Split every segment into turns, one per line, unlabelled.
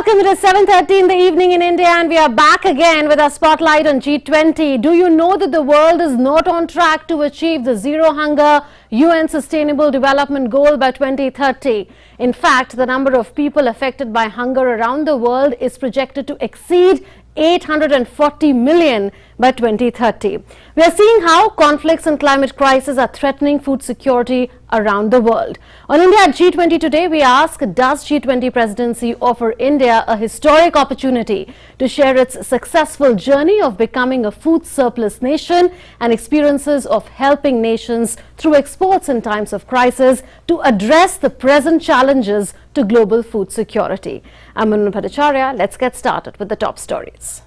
Welcome. It is 7:30 in the evening in India and we are back again with our spotlight on G20. Do you know that the world is not on track to achieve the Zero Hunger UN Sustainable Development Goal by 2030? In fact, the number of people affected by hunger around the world is projected to exceed 840 million by 2030. We are seeing how conflicts and climate crisis are threatening food security around the world. On India at G20 today, we ask, does G20 presidency offer India a historic opportunity to share its successful journey of becoming a food surplus nation and experiences of helping nations through exports in times of crisis to address the present challenges to global food security? I'm Manu Bhattacharya. Let's get started with the top stories.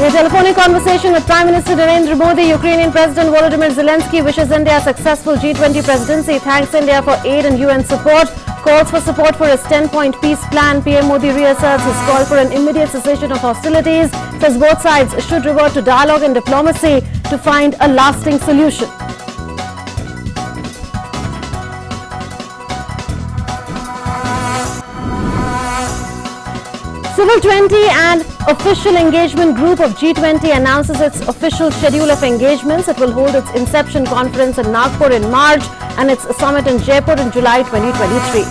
In a telephonic conversation with Prime Minister Narendra Modi, Ukrainian President Volodymyr Zelensky wishes India a successful G20 presidency, thanks India for aid and UN support, calls for support for his 10-point peace plan. PM Modi reasserts his call for an immediate cessation of hostilities, says both sides should revert to dialogue and diplomacy to find a lasting solution. Civil 20 and Official Engagement Group of G20 announces its official schedule of engagements. It will hold its Inception Conference in Nagpur in March and its summit in Jaipur in July 2023.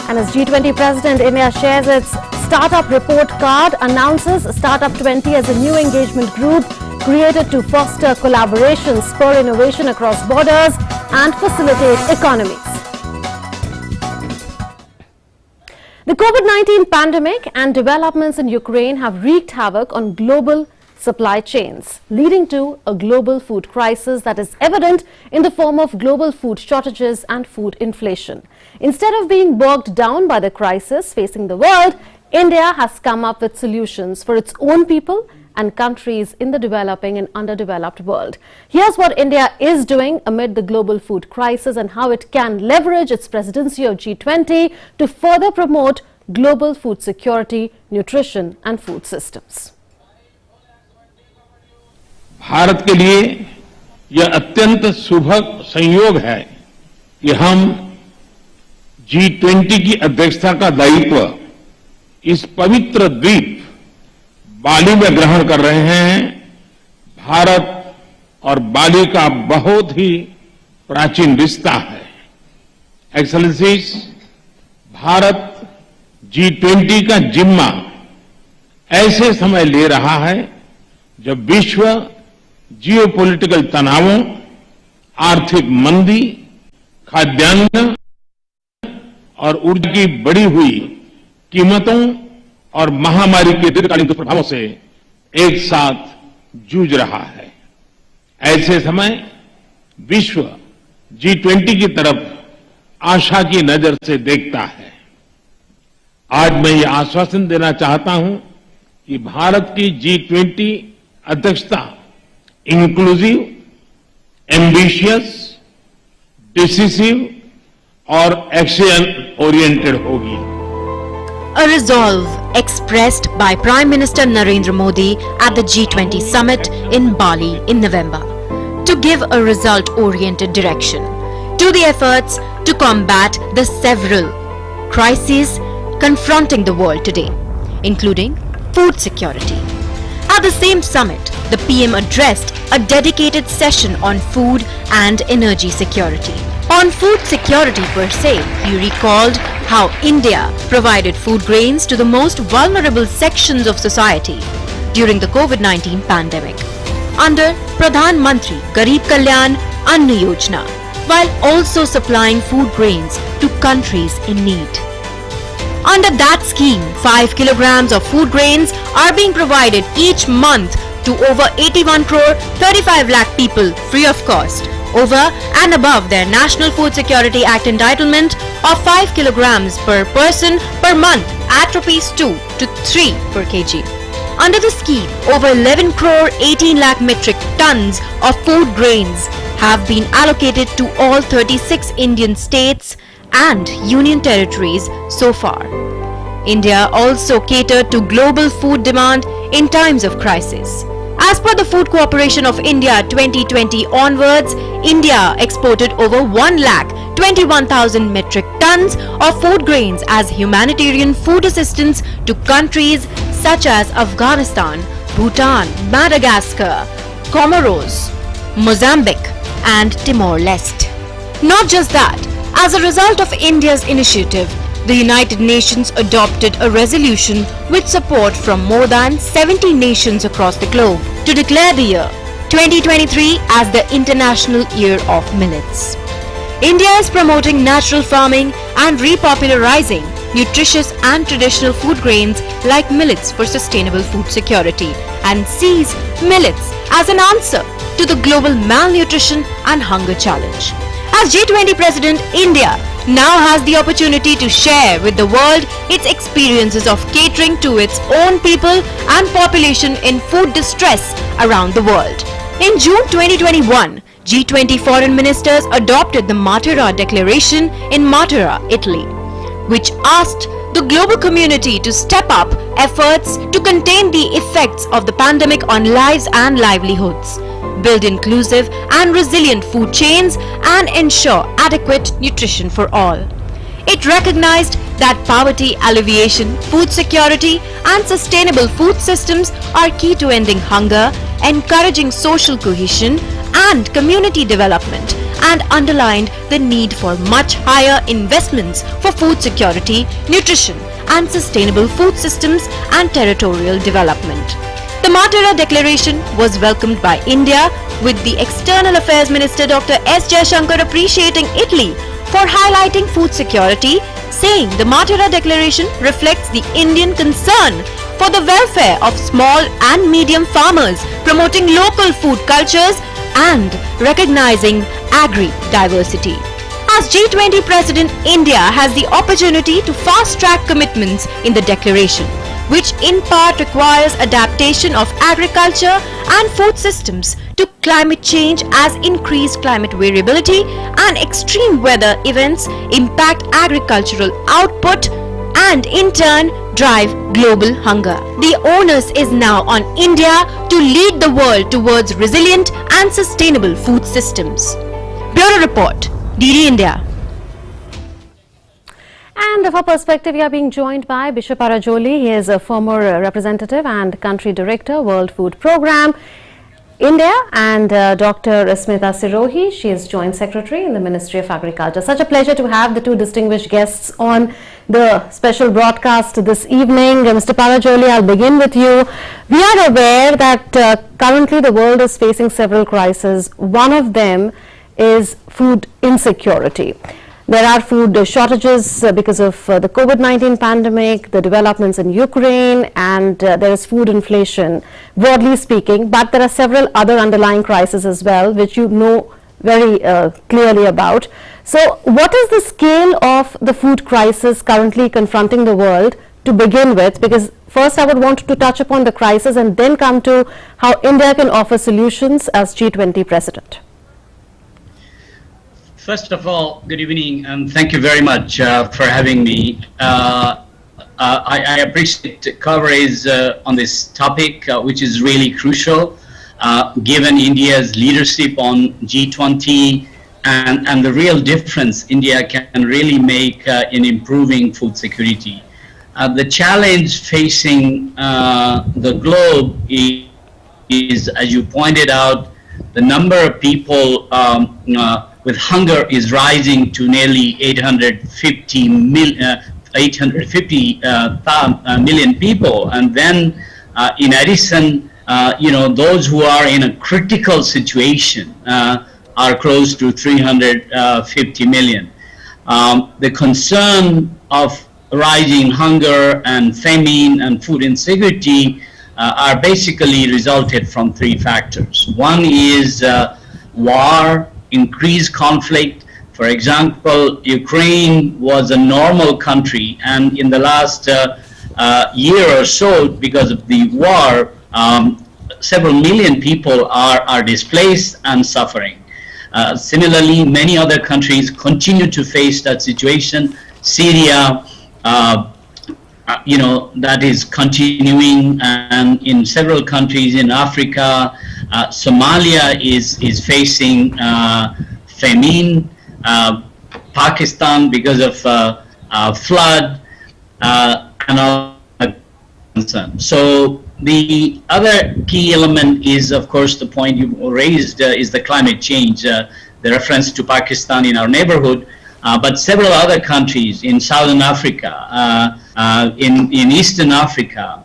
And as G20 President, India shares its Startup Report Card, announces Startup 20 as a new engagement group created to foster collaboration, spur innovation across borders and facilitate economies. The COVID-19 pandemic and developments in Ukraine have wreaked havoc on global supply chains, leading to a global food crisis that is evident in the form of global food shortages and food inflation. Instead of being bogged down by the crisis facing the world, India has come up with solutions for its own people and countries in the developing and underdeveloped world. Here's what India is doing amid the global food crisis and how it can leverage its presidency of G20 to further promote global food security, nutrition and food systems.
Bharat के लिए यह अत्यंत शुभ संयोग है कि हम G20 की अध्यक्षता का दायित्व इस पवित्र द्वीप बाली में ग्रहण कर रहे हैं। भारत और बाली का बहुत ही प्राचीन रिश्ता है। एक्सेलेंसीज, भारत G20 का जिम्मा ऐसे समय ले रहा है जब विश्व जियोपॉलिटिकल तनावों, आर्थिक मंदी, खाद्यान्न और ऊर्जा की बढ़ी हुई कीमतों और महामारी के दीर्घकालीन दुष्प्रभावों से एक साथ जूझ रहा है। ऐसे समय विश्व G20 की तरफ आशा की नजर से देखता है। आज मैं ये आश्वासन देना चाहता हूं कि भारत की G20 अध्यक्षता इंक्लूसिव, एम्बिशियस, डिसिसिव और एक्शन ओरिएंटेड होगी।
A resolve expressed by Prime Minister Narendra Modi at the G20 summit in Bali in November to give a result-oriented direction to the efforts to combat the several crises confronting the world today, including food security. At the same summit, the PM addressed a dedicated session on food and energy security. On food security per se, he recalled how India provided food grains to the most vulnerable sections of society during the COVID-19 pandemic under Pradhan Mantri Garib Kalyan Anna Yojana, while also supplying food grains to countries in need. Under that scheme, 5 kilograms of food grains are being provided each month to over 81 crore 35 lakh people free of cost, over and above their National Food Security Act entitlement of 5 kilograms per person per month at rupees 2 to 3 per kg. Under the scheme, over 11 crore 18 lakh metric tons of food grains have been allocated to all 36 Indian states and union territories so far. India also catered to global food demand in times of crisis. As per the Food Cooperation of India 2020 onwards, India exported over 1,21,000 metric tons of food grains as humanitarian food assistance to countries such as Afghanistan, Bhutan, Madagascar, Comoros, Mozambique and Timor-Leste. Not just that, as a result of India's initiative, the United Nations adopted a resolution with support from more than 70 nations across the globe to declare the year 2023 as the International Year of Millets. India is promoting natural farming and repopularizing nutritious and traditional food grains like millets for sustainable food security and sees millets as an answer to the global malnutrition and hunger challenge. As G20 President, India now has the opportunity to share with the world its experiences of catering to its own people and population in food distress around the world. In June 2021, G20 foreign ministers adopted the Matera Declaration in Matera, Italy, which asked the global community to step up efforts to contain the effects of the pandemic on lives and livelihoods, build inclusive and resilient food chains, and ensure adequate nutrition for all. It recognized that poverty alleviation, food security, and sustainable food systems are key to ending hunger, encouraging social cohesion and community development, and underlined the need for much higher investments for food security, nutrition, and sustainable food systems and territorial development. The Matera Declaration was welcomed by India, with the External Affairs Minister Dr. S. Jaishankar appreciating Italy for highlighting food security, saying the Matera Declaration reflects the Indian concern for the welfare of small and medium farmers, promoting local food cultures and recognizing agri-diversity. As G20 President, India has the opportunity to fast-track commitments in the declaration, which in part requires adaptation of agriculture and food systems to climate change as increased climate variability and extreme weather events impact agricultural output and in turn drive global hunger. The onus is now on India to lead the world towards resilient and sustainable food systems. Bureau Report, DD India.
And from our perspective, we are being joined by Bishop Arajoli. He is a former representative and country director, World Food Programme, India, and Dr. Smita Sirohi. She is Joint Secretary in the Ministry of Agriculture. Such a pleasure to have the two distinguished guests on the special broadcast this evening. Mr. Parajoli, I'll begin with you. We are aware that currently the world is facing several crises. One of them is food insecurity. There are food shortages because of the COVID-19 pandemic, the developments in Ukraine, and there is food inflation, broadly speaking. But there are several other underlying crises as well, which you know very clearly about. So what is the scale of the food crisis currently confronting the world to begin with? Because first I would want to touch upon the crisis and then come to how India can offer solutions as G20 president.
First of all, good evening, and thank you very much for having me. I appreciate coverage on this topic, which is really crucial, given India's leadership on G20 and the real difference India can really make in improving food security. The challenge facing the globe is, as you pointed out, the number of people with hunger is rising to nearly 850 million people, and then in addition, those who are in a critical situation are close to 350 million. The concern of rising hunger and famine and food insecurity are basically resulted from three factors. One is war, increased conflict. For example, Ukraine was a normal country, and in the last year or so, because of the war, several million people are displaced and suffering. Similarly, many other countries continue to face that situation. Syria, that is continuing, and in several countries in Africa. Somalia is facing famine. Pakistan because of flood and all concern. So the other key element is, of course, the point you raised is the climate change. The reference to Pakistan in our neighborhood, but several other countries in Southern Africa, in Eastern Africa.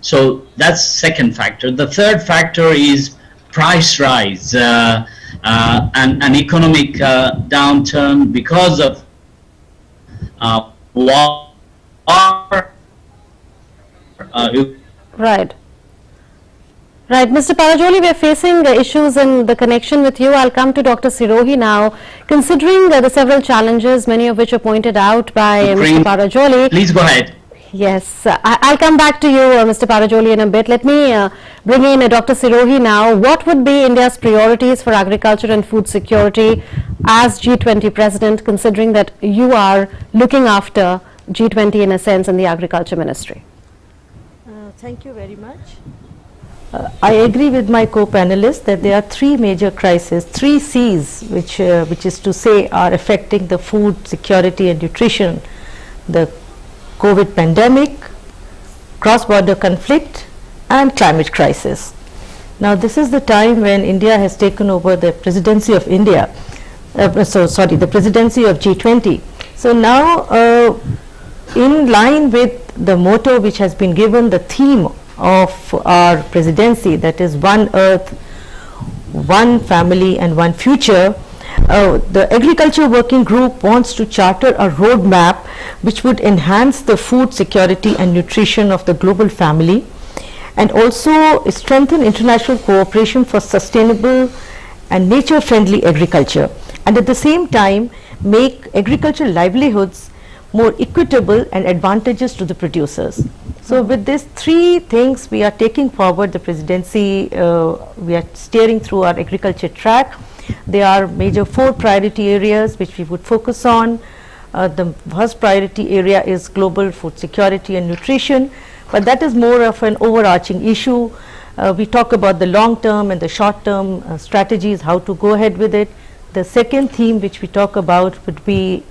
So that's second factor. The third factor is price rise and an economic downturn because of war.
Right. Right, Mr. Parajoli, we are facing issues in the connection with you. I'll come to Dr. Sirohi now. Considering the several challenges, many of which are pointed out by Mr. Parajoli.
Please go ahead.
Yes, I'll come back to you, Mr. Parajoli, in a bit. Let me bring in Dr. Sirohi now. What would be India's priorities for agriculture and food security as G20 president, considering that you are looking after G20 in a sense in the agriculture ministry?
Thank you very much. I agree with my co-panelists that there are three major crises, three C's, which is to say are affecting the food security and nutrition: the COVID pandemic, cross-border conflict, and climate crisis. Now, this is the time when India has taken over the presidency of the presidency of G20. So now, in line with the motto which has been given, the theme of our presidency, that is One Earth, One Family and One Future, the Agriculture Working Group wants to charter a roadmap which would enhance the food security and nutrition of the global family, and also strengthen international cooperation for sustainable and nature-friendly agriculture, and at the same time make agricultural livelihoods more equitable and advantageous to the producers. So with these three things, we are taking forward the presidency. We are steering through our agriculture track. There are major 4 priority areas which we would focus on. The first priority area is global food security and nutrition, but that is more of an overarching issue. We talk about the long term and the short term strategies, how to go ahead with it. The second theme which we talk about would be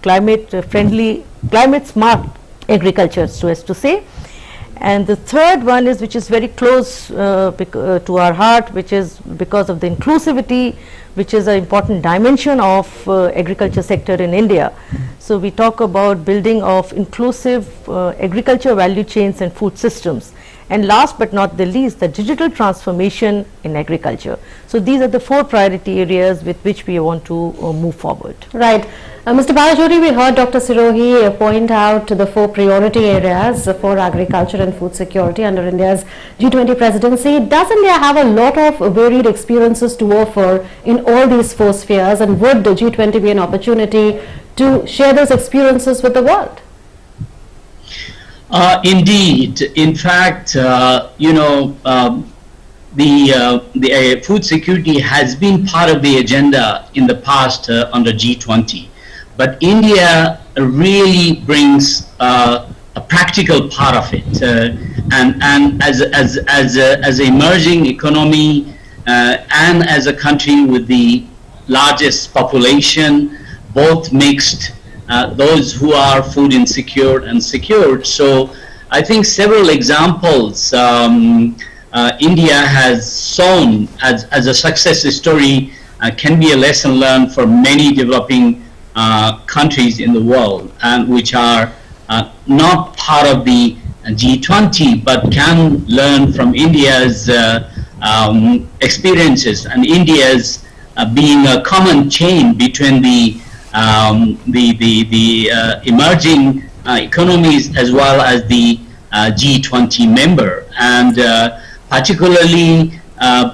climate friendly, climate smart agriculture, so as to say. And the third one is, which is very close to our heart, which is because of the inclusivity, which is an important dimension of agriculture sector in India. So we talk about building of inclusive agriculture value chains and food systems. And last but not the least, the digital transformation in agriculture. So these are the 4 priority areas with which we want to move forward.
Right. Mr. Parajoli, we heard Dr. Sirohi point out the 4 priority areas for agriculture and food security under India's G20 presidency. Does India have a lot of varied experiences to offer in all these 4 spheres, and would the G20 be an opportunity to share those experiences with the world?
Indeed. In fact, the food security has been part of the agenda in the past under G20, but India really brings a practical part of it, and as an emerging economy and as a country with the largest population, both mixed. Those who are food insecure and secured. So I think several examples India has shown as a success story can be a lesson learned for many developing countries in the world, and which are not part of the G20 but can learn from India's experiences, and India's being a common chain between the emerging economies as well as the G20 member, and particularly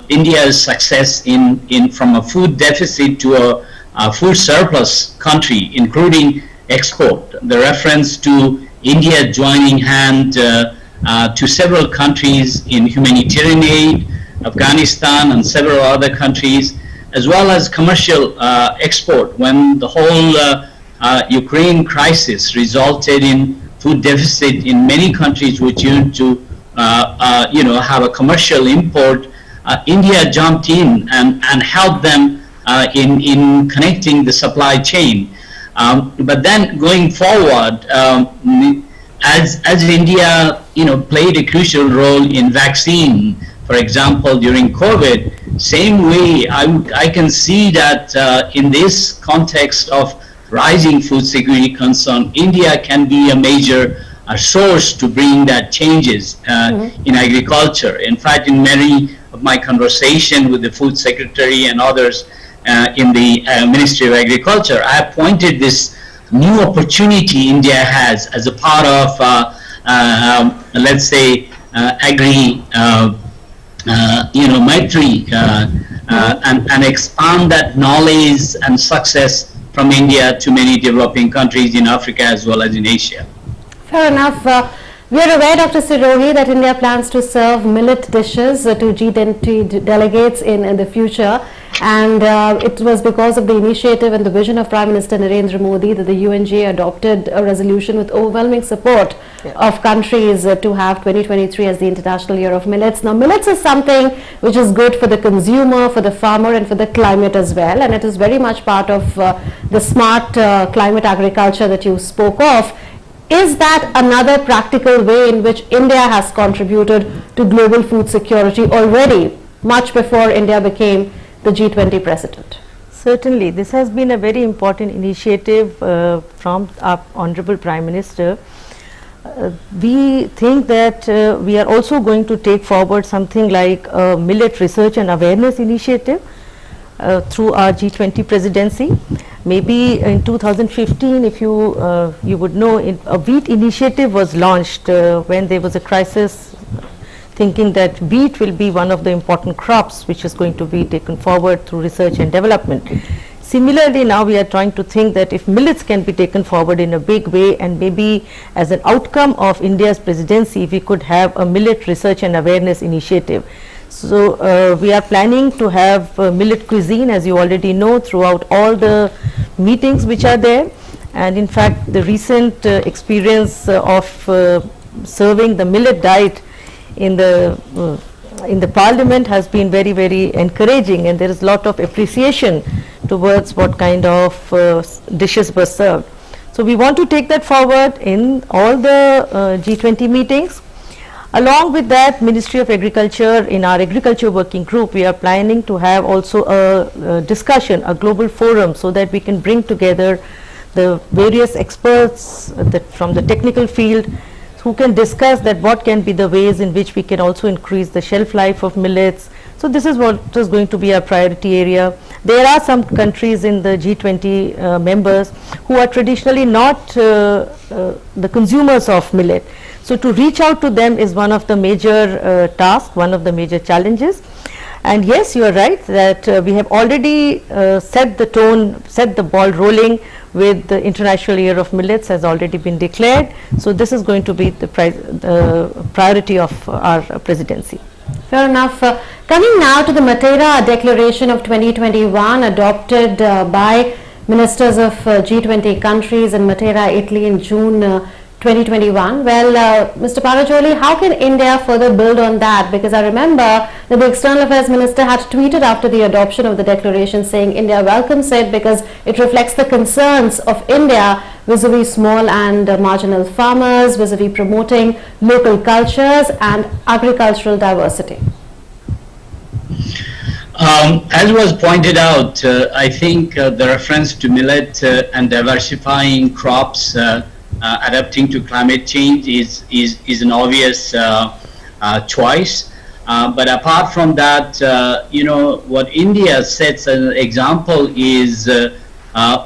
India's success in from a food deficit to a food surplus country, including export. The reference to India joining hand to several countries in humanitarian aid, Afghanistan and several other countries, as well as commercial export, when the whole Ukraine crisis resulted in food deficit in many countries which used to have a commercial import, India jumped in and helped them in connecting the supply chain. But then going forward, as India played a crucial role in vaccine, for example, during COVID, same way I can see that in this context of rising food security concern, India can be a major source to bring that changes in agriculture. In fact, in many of my conversation with the food secretary and others in the Ministry of Agriculture, I have pointed this new opportunity India has as a part of, let's say, agri Maitri, and expand that knowledge and success from India to many developing countries in Africa as well as in Asia.
Fair enough. We are aware, Dr. Sirohi, that India plans to serve millet dishes to G20 delegates in the future, and it was because of the initiative and the vision of Prime Minister Narendra Modi that the UNGA adopted a resolution with overwhelming support of countries to have 2023 as the International Year of Millets. Now, millets is something which is good for the consumer, for the farmer, and for the climate as well, and it is very much part of the smart climate agriculture that you spoke of. Is that another practical way in which India has contributed to global food security already, much before India became the G20 president?
Certainly, this has been a very important initiative from our Honorable Prime Minister. We think that we are also going to take forward something like a millet research and awareness initiative through our G20 presidency. Maybe in 2015, if you would know, a wheat initiative was launched when there was a crisis, thinking that wheat will be one of the important crops which is going to be taken forward through research and development. Similarly, now we are trying to think that if millets can be taken forward in a big way, and maybe as an outcome of India's presidency, we could have a millet research and awareness initiative. So we are planning to have millet cuisine, as you already know, throughout all the meetings which are there. And in fact, the recent experience of serving the millet diet in the Parliament has been very, very encouraging, and there is a lot of appreciation towards what kind of dishes were served. So we want to take that forward in all the G20 meetings. Along with that, Ministry of Agriculture, in our agriculture working group, we are planning to have also a discussion, a global forum, so that we can bring together the various experts from the technical field who can discuss that what can be the ways in which we can also increase the shelf life of millets. So this is what is going to be our priority area. There are some countries in the G20 members who are traditionally not the consumers of millet. So to reach out to them is one of the major tasks, one of the major challenges. And yes, you are right that we have already set the tone, set the ball rolling with the International Year of Millets has already been declared. So this is going to be the priority of our presidency.
Fair enough. Coming now to the Matera Declaration of 2021 adopted by ministers of G20 countries in Matera, Italy in June 2021. Well, Mr. Parajoli, how can India further build on that? Because I remember that the External Affairs Minister had tweeted after the adoption of the declaration saying India welcomes it because it reflects the concerns of India vis-a-vis small and marginal farmers, vis-a-vis promoting local cultures and agricultural diversity.
As was pointed out, I think the reference to millet and diversifying crops adapting to climate change is an obvious choice. But apart from that, what India sets as an example is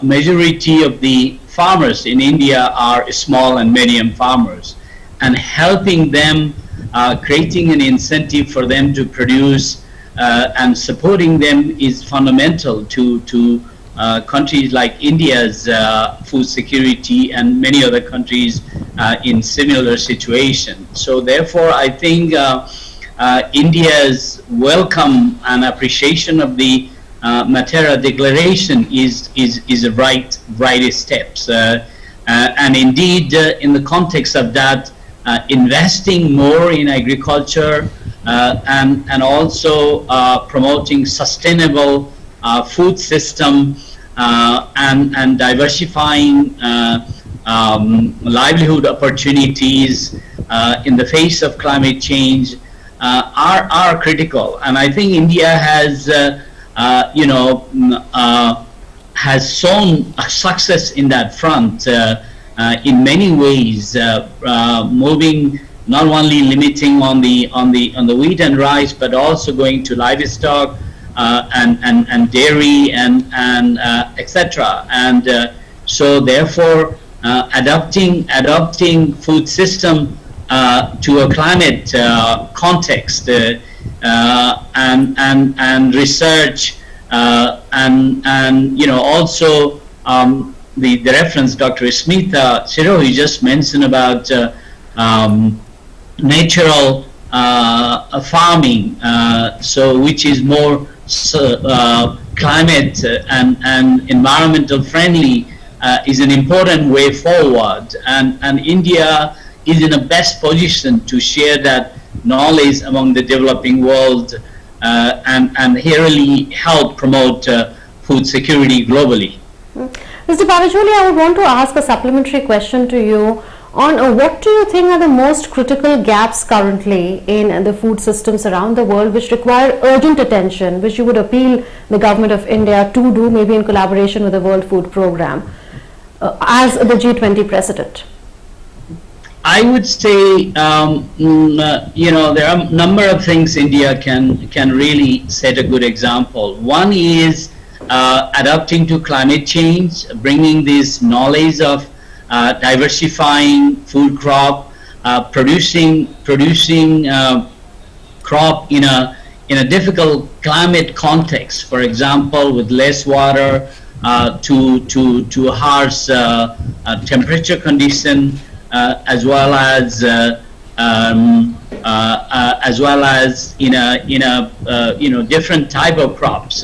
majority of the farmers in India are small and medium farmers, and helping them, creating an incentive for them to produce and supporting them is fundamental to countries like India's food security and many other countries in similar situation. So therefore, I think India's welcome and appreciation of the Matera Declaration is a right steps. And indeed, in the context of that, investing more in agriculture and also promoting sustainable food system and diversifying livelihood opportunities in the face of climate change are critical. And I think India has, has shown a success in that front in many ways, moving not only limiting on the wheat and rice, but also going to livestock and dairy and etc. And so therefore, adopting food system to a climate context and research and also the reference Dr. Smita Sirohi just mentioned about natural farming, so which is more climate and environmental friendly, is an important way forward, and India is in the best position to share that knowledge among the developing world and really help promote food security globally.
Mr. Parajoli, I would want to ask a supplementary question to you on what do you think are the most critical gaps currently in the food systems around the world which require urgent attention, which you would appeal the government of India to do, maybe in collaboration with the World Food Programme as the G20 president?
I would say, there are a number of things India can really set a good example. One is adapting to climate change, bringing this knowledge of diversifying food crop, producing crop in a difficult climate context. For example, with less water, to harsh temperature condition, as well as in a different type of crops.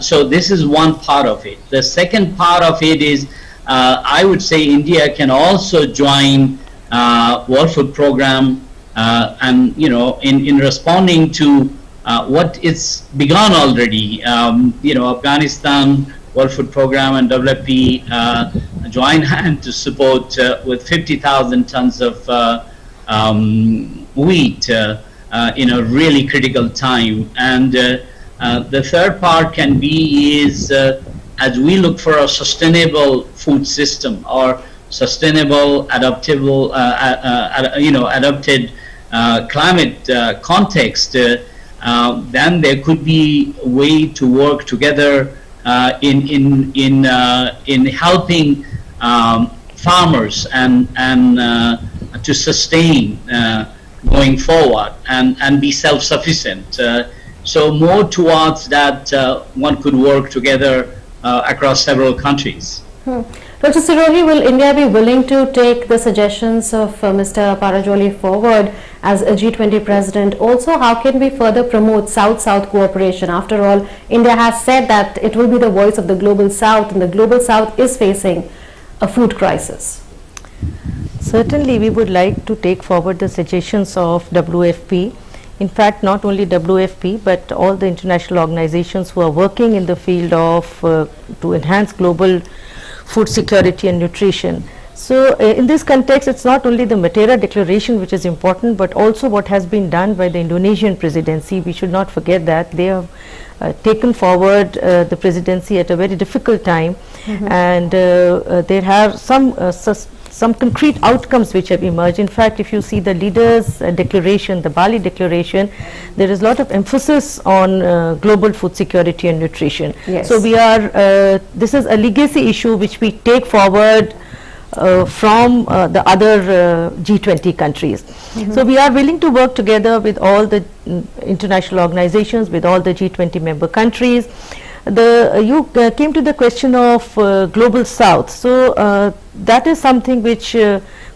So this is one part of it. The second part of it is, I would say India can also join World Food Programme and in responding to what it's begun already. Afghanistan World Food Programme and WFP join hand to support with 50,000 tons of wheat in a really critical time. And the third part can be is as we look for a sustainable food system or sustainable adaptable adapted climate context, then there could be a way to work together in helping farmers and to sustain going forward and be self-sufficient. So more towards that, one could work together across several countries.
Dr. Sirohi, will India be willing to take the suggestions of Mr. Parajoli forward as a G20 president? Also, how can we further promote South-South cooperation? After all, India has said that it will be the voice of the Global South, and the Global South is facing a food crisis.
Certainly, we would like to take forward the suggestions of WFP. In fact, not only WFP, but all the international organizations who are working in the field of to enhance global food security and nutrition. So in this context, it's not only the Matera Declaration which is important, but also what has been done by the Indonesian presidency. We should not forget that they have taken forward the presidency at a very difficult time, and there have some concrete outcomes which have emerged. In fact, if you see the leaders' declaration, the Bali Declaration, there is a lot of emphasis on global food security and nutrition.
Yes.
So we are, this is a legacy issue which we take forward from the other G20 countries. So we are willing to work together with all the international organizations, with all the G20 member countries. You came to the question of Global South. So that is something which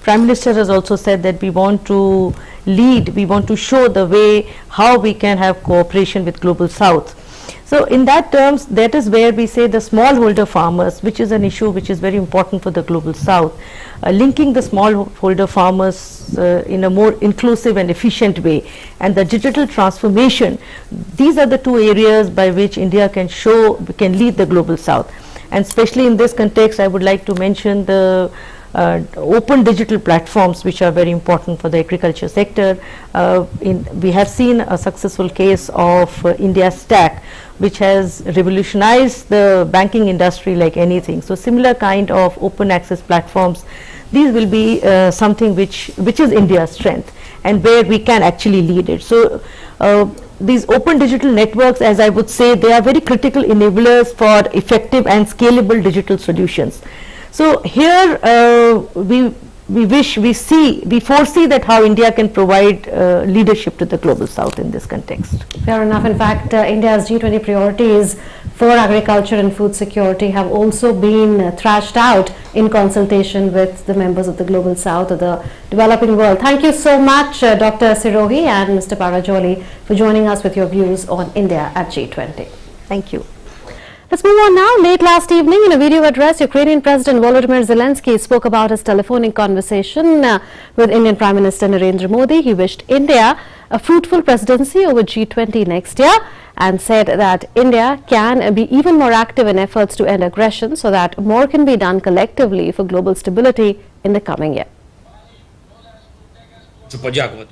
Prime Minister has also said, that we want to lead, we want to show the way how we can have cooperation with Global South. So in that terms, that is where we say the smallholder farmers, which is an issue which is very important for the Global South, linking the smallholder farmers in a more inclusive and efficient way, and the digital transformation. These are the two areas by which India can lead the Global South. And especially in this context, I would like to mention the open digital platforms, which are very important for the agriculture sector. We have seen a successful case of India Stack, which has revolutionized the banking industry like anything. So similar kind of open access platforms, these will be something which is India's strength and where we can actually lead it. So these open digital networks, as I would say, they are very critical enablers for effective and scalable digital solutions. So here we foresee that how India can provide leadership to the Global South in this context.
Fair enough. In fact, India's G20 priorities for agriculture and food security have also been thrashed out in consultation with the members of the Global South or the developing world. Thank you so much, Dr. Sirohi and Mr. Parajoli, for joining us with your views on India at G20.
Thank you.
Let's move on now. Late last evening, in a video address, Ukrainian President Volodymyr Zelensky spoke about his telephonic conversation with Indian Prime Minister Narendra Modi. He wished India a fruitful presidency over G20 next year and said that India can be even more active in efforts to end aggression so that more can be done collectively for global stability in the coming year.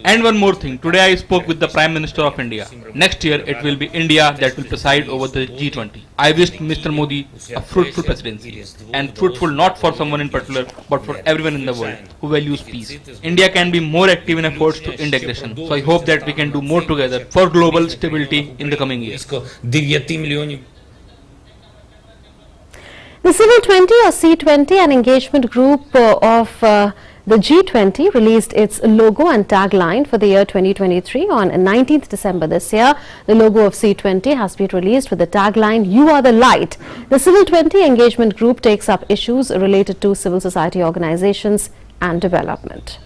And one more thing, today I spoke with the Prime Minister of India. Next year it will be India that will preside over the G20. I wished Mr. Modi a fruitful presidency, and fruitful not for someone in particular but for everyone in the world who values peace. India can be more active in efforts to end aggression, so I hope that we can do more together for global stability in the coming year.
The Civil 20 or C20, an engagement group of the G20, released its logo and tagline for the year 2023 on 19th December this year. The logo of C20 has been released with the tagline, "You are the light." The Civil 20 engagement group takes up issues related to civil society organizations and development.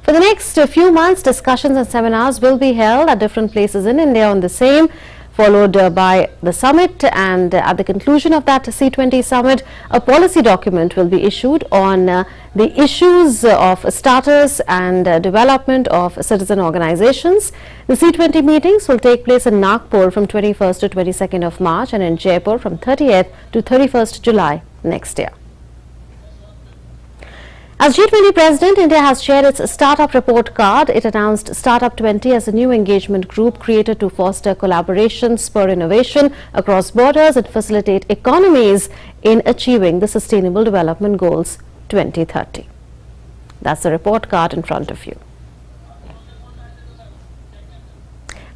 For the next few months, discussions and seminars will be held at different places in India on the same, followed by the summit, and at the conclusion of that C20 summit, a policy document will be issued on the issues of status and development of citizen organizations. The C20 meetings will take place in Nagpur from 21st to 22nd of March and in Jaipur from 30th to 31st July next year. As G20 President, India has shared its Startup Report Card. It announced Startup 20 as a new engagement group created to foster collaboration, spur innovation across borders and facilitate economies in achieving the Sustainable Development Goals 2030. That's the report card in front of you.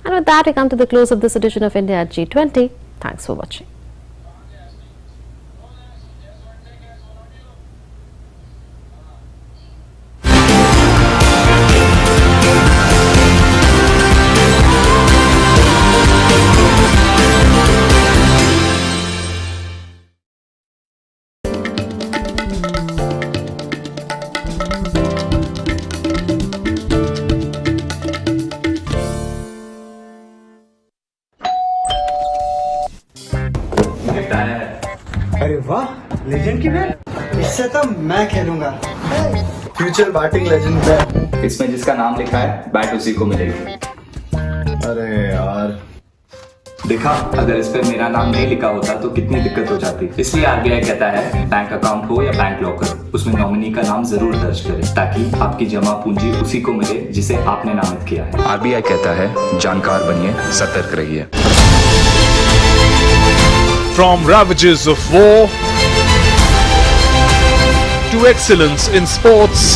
And with that, we come to the close of this edition of India at G20. Thanks for watching.
अरे वाह, legend की bat, इससे तो मैं खेलूंगा। Future batting legend bat.
इसमें जिसका नाम लिखा है बैट उसी को मिलेगी।
अरे यार,
देखा, अगर इस पे मेरा नाम नहीं लिखा होता तो कितनी दिक्कत हो जाती। इसलिए आरबीआई कहता है बैंक अकाउंट हो या बैंक लॉकर, उसमें नॉमिनी का नाम जरूर दर्ज करें ताकि आपकी जमा पूंजी उसी को मिले जिसे आपने नामित किया है।
आरबीआई कहता है जानकार बनिए, सतर्क रहिए।
From ravages of war to excellence in sports,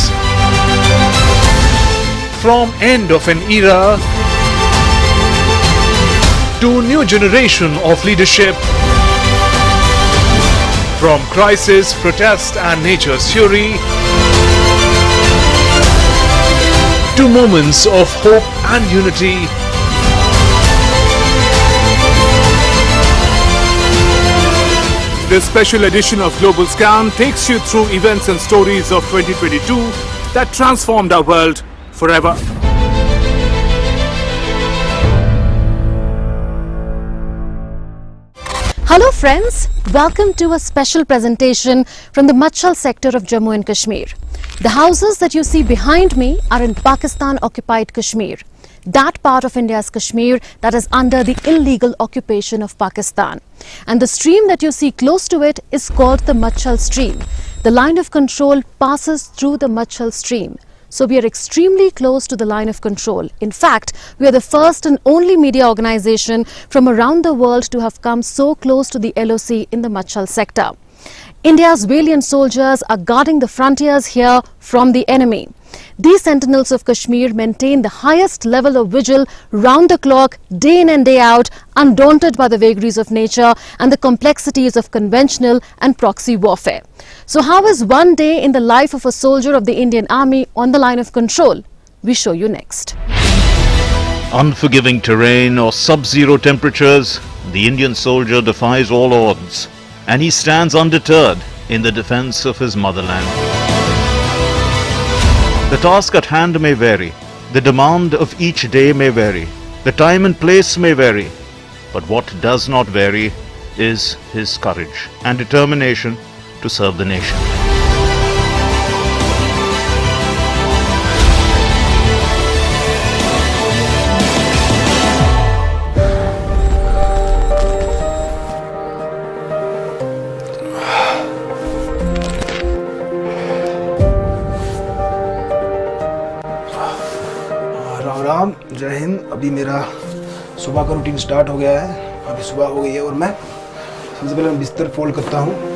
from end of an era to new generation of leadership, from crisis, protest and nature's fury to moments of hope and unity. This special edition of Global Scan takes you through events and stories of 2022 that transformed our world forever.
friends, welcome to a special presentation from the Machal sector of Jammu and Kashmir. The houses that you see behind me are in Pakistan-occupied Kashmir, that part of India's Kashmir that is under the illegal occupation of Pakistan. And the stream that you see close to it is called the Machal stream. The line of control passes through the Machal stream. So we are extremely close to the line of control. In fact, we are the first and only media organization from around the world to have come so close to the LOC in the Machal sector. India's valiant soldiers are guarding the frontiers here from the enemy. These sentinels of Kashmir maintain the highest level of vigil round the clock, day in and day out, undaunted by the vagaries of nature and the complexities of conventional and proxy warfare. So how is one day in the life of a soldier of the Indian Army on the line of control? We show you next.
Unforgiving terrain or sub-zero temperatures, the Indian soldier defies all odds, and he stands undeterred in the defense of his motherland. The task at hand may vary, the demand of each day may vary, the time and place may vary, but what does not vary is his courage and determination to serve the nation.
Ram Ram, जय हिंद। अभी मेरा सुबह का routine start हो गया है। अभी सुबह हो गई है और मैं सबसे पहले बिस्तर फोल्ड करता हूँ।